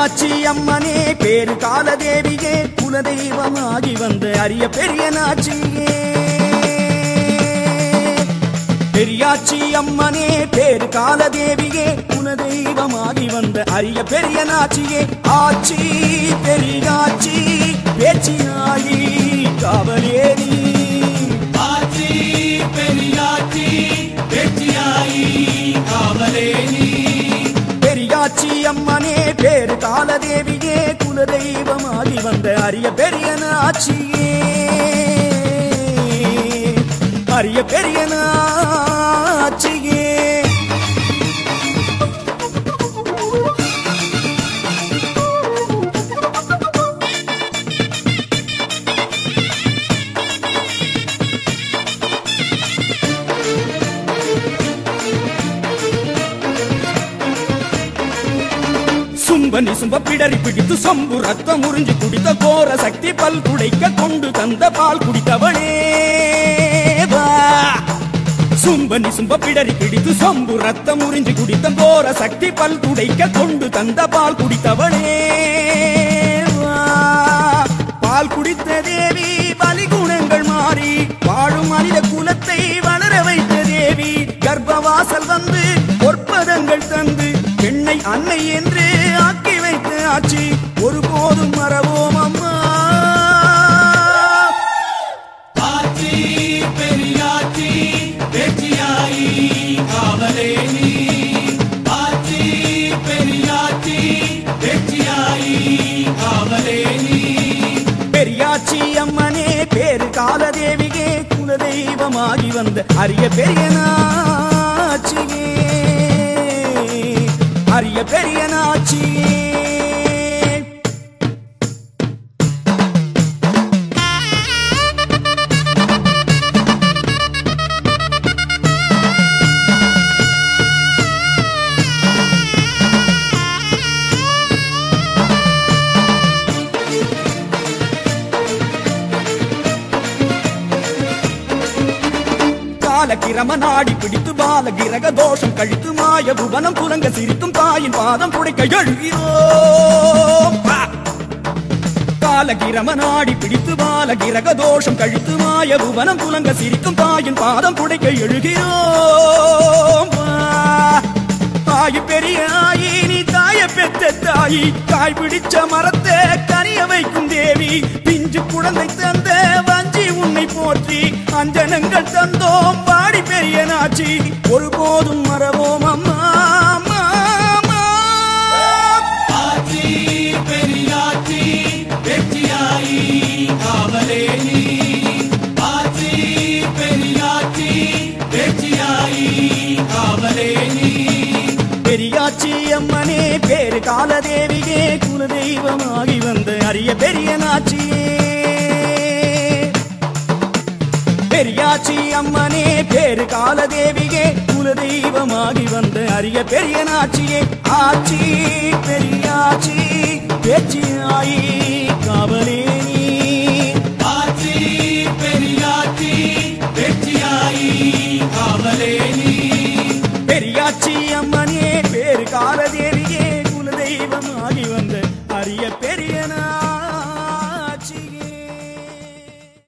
பெரியாச்சி அம்மனே பேரு காலதேவியே குலதெய்வமாகி வந்த அரிய பெரிய நாச்சியே பெரியாச்சி அம்மனே பேரு காலதேவியே குலதெய்வமாகி வந்த அரிய பெரிய நாச்சியே ஆச்சி பெரியாச்சி பேச்சியாயி காவலேரி ஆச்சி பெரியாச்சி பேச்சியாயி காவலேரி பெரியாச்சி அம்மனே பேரு காலதேவியே குலதெய்வமாகி வந்த அரிய பெரிய நாச்சியே அரிய பெரிய நாச்சியே சும்பனி சும்ப பிடரி பிடித்து சொம்பு ரத்தம் உறிஞ்சி குடித்த கோர சக்தி பல் குடைக்க கொண்டு தந்த பால் குடித்தவளே சும்பனி சும்ப பிடரி பிடித்து சொம்பு ரத்தம் உறிஞ்சி குடித்த கோர சக்தி பல் குடைக்க கொண்டு தந்த பால் குடித்தவளே பால் குடித்த தேவி பலிகுணங்கள் மாறி வாழும் மனித குலத்தை வளர வைத்த தேவி கர்ப்பவாசல் வந்து பொற்பதங்கள் தந்து பெண்ணை அன்னை என்று ஆக்கி வைத்த ஆட்சி ஒருபோதும் மறவோம் அம்மா ஆச்சி பெரியாச்சி பேச்சியாயி காவலேரி ஆச்சி பெரியாச்சி பேச்சியாயி காவலேரி பெரியாச்சி அம்மனே பேரு காலதேவியே குலதெய்வமாகி வந்த அரிய பெரிய நாச்சியே அரிய பெரிய நாச்சியே காலகிரம நாடி பிடித்து பாலகிரக தோஷம் கழித்து மாய புவனம் புலங்க சிரிக்கும் தாயின் பாதம் புடைக்க எழுகிறோம் காலகிரம நாடி பிடித்து பாலகிரக தோஷம் கழித்து மாய புவனம் புலங்க சிரிக்கும் தாயின் பாதம் புடைக்க எழுகிறோம் தாய் பெரிய ஆயி நீ தாய பெற்ற தாயி காய் பிடிச்ச மரத்தை கனிய வைக்கும் தேவி பிஞ்சு குழந்தை தந்த வஞ்சி உன்னை போற்றி அஞ்சனங்கள் தந்தோம் பாடி பெரிய நாச்சி ஒருபோதும் மறவோம் அம்மா ஆச்சி பெரியாச்சி பேச்சியாயி காவலேரி ஆச்சி பெரியாச்சி பேச்சியாயி காவலேரி பெரியாச்சி அம்மனே பேரு காலதேவியே குலதெய்வமாகி வந்த அரிய பெரிய நாச்சியே பெரியாச்சி அம்மனே பேரு காலதேவியே குலதெய்வமாகி வந்த அரிய பெரிய நாச்சியே ஆச்சி பெரியாச்சி பேச்சியாயி காவலேரி ஆச்சி பெரியாச்சி பேச்சியாயி காவலேரி பெரியாச்சி அம்மனே பேரு காலதேவியே குலதெய்வமாகி வந்த அரிய பெரிய